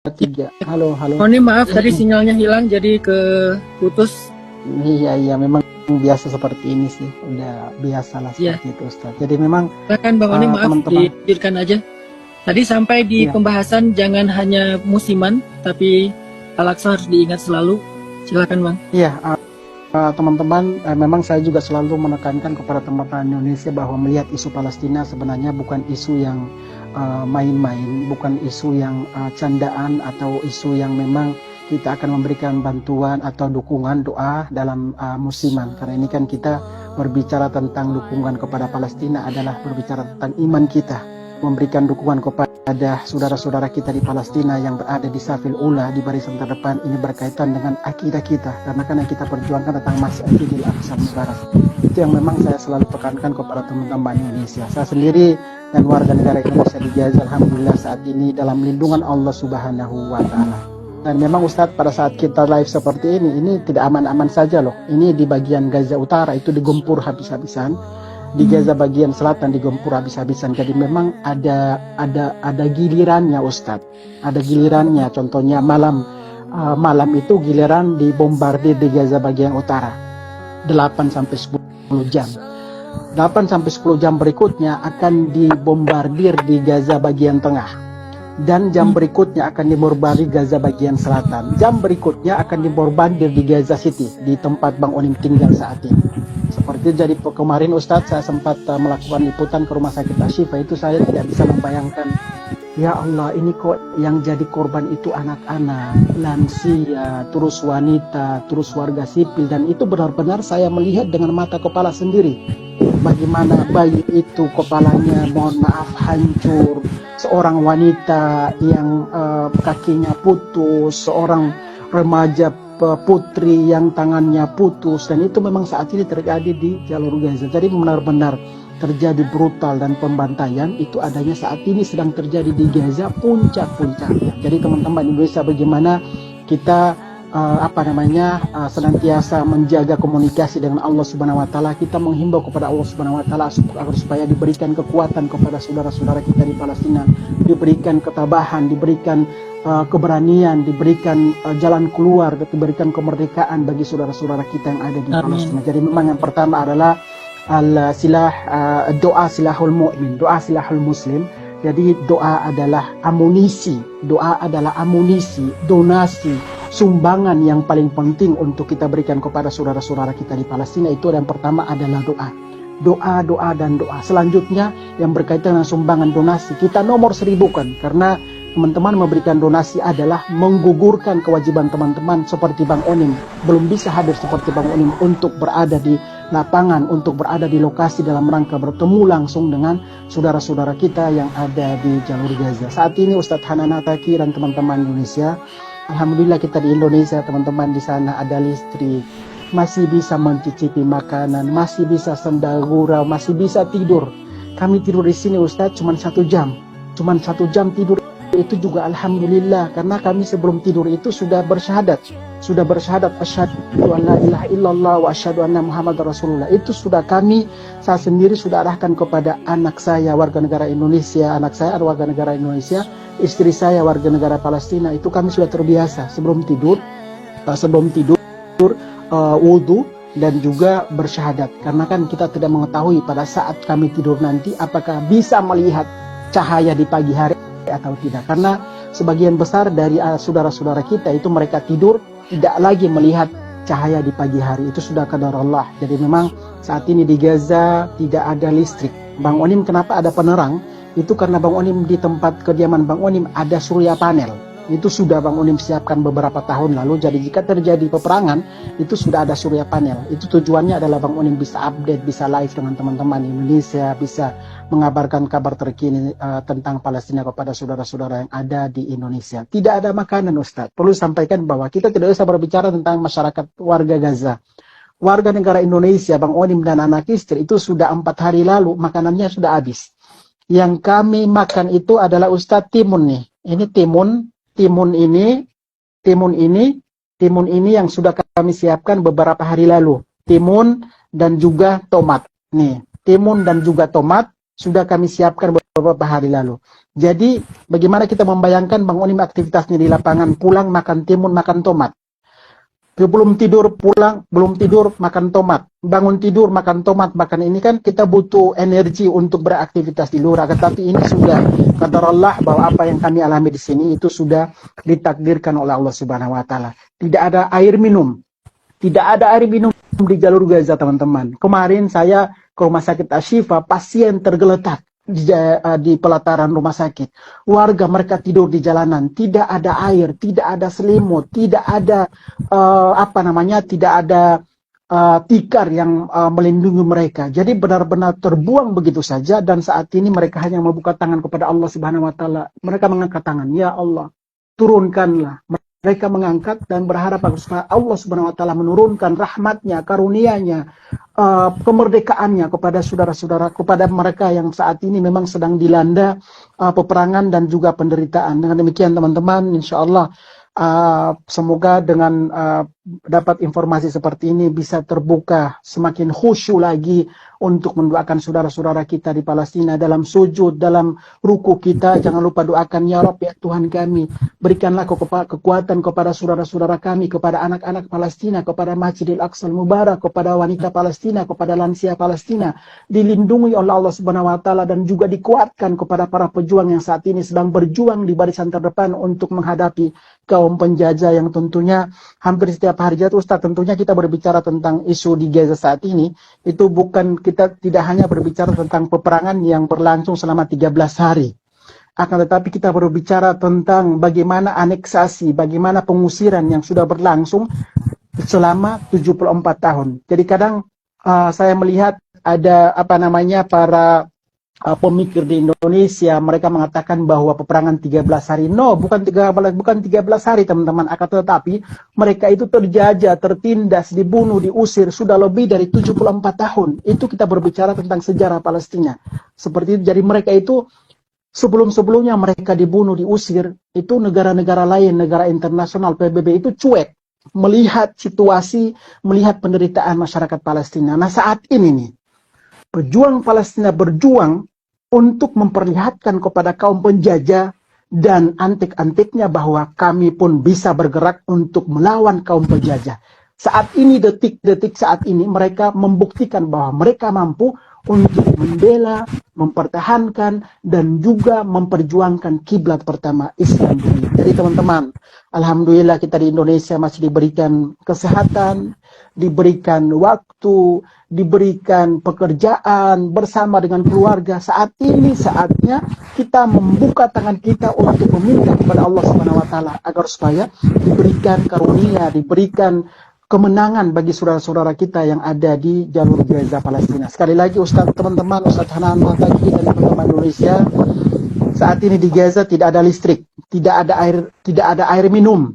tiga. Halo, halo. Oh, ini maaf tadi sinyalnya hilang jadi putus. Iya, memang biasa seperti ini sih. Udah biasa lah Iya. seperti itu, Ustaz. Jadi memang Silakan Bang Oni, maaf teman-teman. dilanjutkan aja. Tadi sampai di Iya. pembahasan jangan hanya musiman, tapi Al-Aqsa harus diingat selalu. Silakan Bang. Iya, teman-teman, memang saya juga selalu menekankan kepada teman-teman Indonesia bahwa melihat isu Palestina sebenarnya bukan isu yang main-main, bukan isu yang candaan atau isu yang memang kita akan memberikan bantuan atau dukungan doa dalam musiman. Karena ini kan kita berbicara tentang dukungan kepada Palestina adalah berbicara tentang iman kita, memberikan dukungan kepada saudara-saudara kita di Palestina yang berada di safil ula, di barisan terdepan. Ini berkaitan dengan akidah kita, karena kan yang kita perjuangkan tentang Masjidil Aqsa Mubarak. Itu yang memang saya selalu tekankan kepada teman-teman Indonesia. Saya sendiri dan warga negara Indonesia di Gaza, alhamdulillah saat ini dalam lindungan Allah Subhanahu wa Ta'ala. Dan memang Ustadz, pada saat kita live seperti ini tidak aman-aman saja loh. Ini di bagian Gaza Utara itu digempur habis-habisan, di Gaza bagian selatan digempur habis-habisan. Jadi memang ada gilirannya Ustadz, ada gilirannya. Contohnya malam itu giliran dibombardir di Gaza bagian utara 8 sampai 10 jam. 8 sampai 10 jam berikutnya akan dibombardir di Gaza bagian tengah. Dan jam berikutnya akan dibombardir Gaza bagian selatan. Jam berikutnya akan dibombardir di Gaza City, di tempat Bang Onim tinggal saat ini. Seperti jadi kemarin Ustadz, saya sempat melakukan liputan ke rumah sakit Ashifa. Itu saya tidak bisa membayangkan, ya Allah, ini kok yang jadi korban itu anak-anak, lansia, terus wanita, terus warga sipil. Dan itu benar-benar saya melihat dengan mata kepala sendiri. Bagaimana bayi itu kepalanya, mohon maaf, hancur. Seorang wanita yang kakinya putus, seorang remaja putri yang tangannya putus. Dan itu memang saat ini terjadi di jalur Gaza. Jadi benar-benar terjadi brutal dan pembantaian itu adanya saat ini sedang terjadi di Gaza puncak-puncaknya. Jadi teman-teman Indonesia, bagaimana kita senantiasa menjaga komunikasi dengan Allah Subhanahu wa Ta'ala. Kita menghimbau kepada Allah Subhanahu wa Ta'ala agar supaya diberikan kekuatan kepada saudara-saudara kita di Palestina, diberikan ketabahan, diberikan keberanian, diberikan jalan keluar, diberikan kemerdekaan bagi saudara-saudara kita yang ada di Palestina. Jadi memang yang pertama adalah doa silahul mu'min, doa silahul muslim. Jadi doa adalah amunisi, donasi, sumbangan yang paling penting untuk kita berikan kepada saudara-saudara kita di Palestina. Itu yang pertama adalah doa dan doa. Selanjutnya yang berkaitan dengan sumbangan donasi, kita nomor 1000 kan, karena teman-teman memberikan donasi adalah menggugurkan kewajiban teman-teman seperti Bang Onim. Belum bisa hadir seperti Bang Onim untuk berada di lapangan, untuk berada di lokasi dalam rangka bertemu langsung dengan saudara-saudara kita yang ada di jalur Gaza. Saat ini Ustadz Hanan Ataki dan teman-teman Indonesia, alhamdulillah kita di Indonesia, teman-teman di sana ada listrik, masih bisa mencicipi makanan, masih bisa sendagurau, masih bisa tidur. Kami tidur di sini Ustadz cuma 1 jam tidur. Itu juga alhamdulillah, karena kami sebelum tidur itu sudah bersyahadat asyhadu an la ilaha illallah wa asyhadu anna muhammadar rasulullah. Itu sudah saya sendiri sudah arahkan kepada anak saya warga negara Indonesia, anak saya warga negara Indonesia, istri saya warga negara Palestina. Itu kami sudah terbiasa sebelum tidur wudu dan juga bersyahadat, karena kan kita tidak mengetahui pada saat kami tidur nanti apakah bisa melihat cahaya di pagi hari atau tidak. Karena sebagian besar dari saudara-saudara kita itu mereka tidur tidak lagi melihat cahaya di pagi hari. Itu sudah qadar Allah. Jadi memang saat ini di Gaza tidak ada listrik. Bang Onim kenapa ada penerang? Itu karena Bang Onim di tempat kediaman Bang Onim ada surya panel. Itu sudah Bang Onim siapkan beberapa tahun lalu. Jadi jika terjadi peperangan, itu sudah ada surya panel. Itu tujuannya adalah Bang Onim bisa update, bisa live dengan teman-teman Indonesia, bisa mengabarkan kabar terkini tentang Palestina kepada saudara-saudara yang ada di Indonesia. Tidak ada makanan Ustadz. Perlu sampaikan bahwa kita tidak usah berbicara tentang masyarakat warga Gaza. Warga negara Indonesia, Bang Onim dan anak istri itu sudah 4 hari lalu makanannya sudah habis. Yang kami makan itu adalah Ustadz timun nih. Ini timun ini yang sudah kami siapkan beberapa hari lalu. Timun dan juga tomat. Nih, timun dan juga tomat sudah kami siapkan beberapa hari lalu. Jadi bagaimana kita membayangkan Bang Onim aktivitasnya di lapangan, pulang makan timun, makan tomat. Belum tidur pulang, belum tidur makan tomat, bangun tidur makan tomat, makan ini kan kita butuh energi untuk beraktivitas di luar. Tetapi ini sudah qadar Allah bahwa apa yang kami alami di sini itu sudah ditakdirkan oleh Allah Subhanahu Wa Taala. Tidak ada air minum, tidak ada air minum di jalur Gaza, teman-teman. Kemarin saya ke rumah sakit Ashifa, pasien tergeletak di pelataran rumah sakit. Warga mereka tidur di jalanan, tidak ada air, tidak ada selimut, tidak ada tidak ada tikar yang melindungi mereka. Jadi benar-benar terbuang begitu saja, dan saat ini mereka hanya membuka tangan kepada Allah Subhanahu Wa Taala. Mereka mengangkat tangan, ya Allah, turunkanlah. Mereka mengangkat dan berharap agar Allah Subhanahu Wa Taala menurunkan rahmatnya, karunia-Nya, kemerdekaannya kepada saudara-saudara, kepada mereka yang saat ini memang sedang dilanda peperangan dan juga penderitaan. Dengan demikian teman-teman, insya Allah semoga dengan dapat informasi seperti ini bisa terbuka semakin khusyuk lagi untuk mendoakan saudara-saudara kita di Palestina dalam sujud, dalam ruku kita. Jangan lupa doakan, ya Rabb, ya Tuhan kami, berikanlah kekuatan kepada saudara-saudara kami, kepada anak-anak Palestina, kepada Masjidil Aqsa Mubarak, kepada wanita Palestina, kepada lansia Palestina, dilindungi oleh Allah Subhanahu Wa Taala, dan juga dikuatkan kepada para pejuang yang saat ini sedang berjuang di barisan terdepan untuk menghadapi kaum penjajah yang tentunya hampir setiap hari. Ustaz, tentunya kita berbicara tentang isu di Gaza saat ini, itu bukan, kita tidak hanya berbicara tentang peperangan yang berlangsung selama 13 hari. Akan tetapi kita berbicara tentang bagaimana aneksasi, bagaimana pengusiran yang sudah berlangsung selama 74 tahun. Jadi kadang saya melihat ada para pemikir di Indonesia, mereka mengatakan bahwa peperangan 13 hari. No, bukan 13 hari teman-teman. Akan tetapi mereka itu terjajah, tertindas, dibunuh, diusir sudah lebih dari 74 tahun. Itu kita berbicara tentang sejarah Palestina. Seperti itu. Jadi mereka itu sebelum-sebelumnya mereka dibunuh, diusir, itu negara-negara lain, negara internasional, PBB itu cuek melihat situasi, melihat penderitaan masyarakat Palestina. Nah, saat ini nih, pejuang Palestina berjuang untuk memperlihatkan kepada kaum penjajah dan antik-antiknya bahwa kami pun bisa bergerak untuk melawan kaum penjajah. Saat ini, detik-detik saat ini, mereka membuktikan bahwa mereka mampu untuk membela, mempertahankan, dan juga memperjuangkan kiblat pertama Islam dunia. Jadi teman-teman, alhamdulillah kita di Indonesia masih diberikan kesehatan, diberikan waktu, diberikan pekerjaan bersama dengan keluarga. Saat ini saatnya kita membuka tangan kita untuk meminta kepada Allah Subhanahu Wa Taala agar supaya diberikan karunia, diberikan kemenangan bagi saudara-saudara kita yang ada di jalur Gaza Palestina. Sekali lagi Ustadz, teman-teman, Ustadz Hanan Matagi dan teman-teman Indonesia, saat ini di Gaza tidak ada listrik, tidak ada air minum,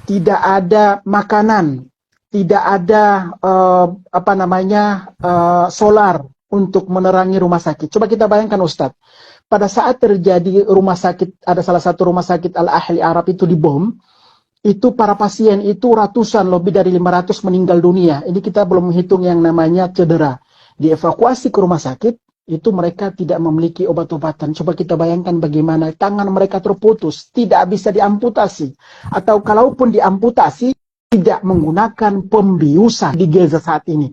tidak ada makanan, tidak ada solar untuk menerangi rumah sakit. Coba kita bayangkan Ustadz, pada saat terjadi rumah sakit, ada salah satu rumah sakit Al-Ahli Arab itu dibom, itu para pasien itu ratusan, lebih dari 500 meninggal dunia. Ini kita belum menghitung yang namanya cedera. Dievakuasi ke rumah sakit, itu mereka tidak memiliki obat-obatan. Coba kita bayangkan bagaimana tangan mereka terputus, tidak bisa diamputasi. Atau kalaupun diamputasi, tidak menggunakan pembiusan di Gaza saat ini.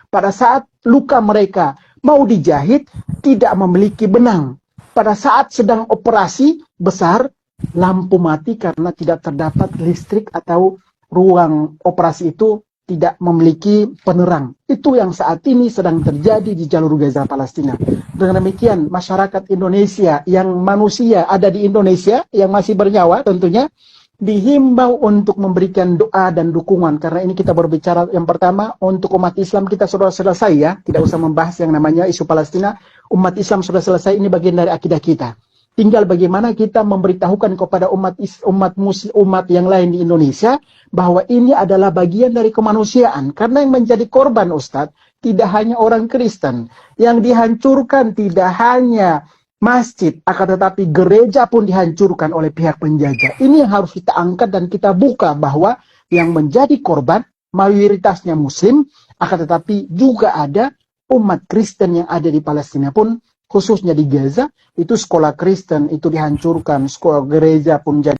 Pada saat luka mereka mau dijahit, tidak memiliki benang. Pada saat sedang operasi besar, lampu mati karena tidak terdapat listrik atau ruang operasi itu tidak memiliki penerang. Itu yang saat ini sedang terjadi di jalur Gaza Palestina. Dengan demikian, masyarakat Indonesia yang manusia ada di Indonesia, yang masih bernyawa tentunya, dihimbau untuk memberikan doa dan dukungan. Karena ini kita berbicara yang pertama, untuk umat Islam kita sudah selesai ya. Tidak usah membahas yang namanya isu Palestina. Umat Islam sudah selesai, ini bagian dari akidah kita. Tinggal bagaimana kita memberitahukan kepada umat yang lain di Indonesia bahwa ini adalah bagian dari kemanusiaan. Karena yang menjadi korban Ustadz tidak hanya orang Kristen. Yang dihancurkan tidak hanya masjid, akan tetapi gereja pun dihancurkan oleh pihak penjajah. Ini yang harus kita angkat dan kita buka bahwa yang menjadi korban mayoritasnya Muslim, akan tetapi juga ada umat Kristen yang ada di Palestina pun, khususnya di Gaza, itu sekolah Kristen itu dihancurkan, sekolah gereja pun jadi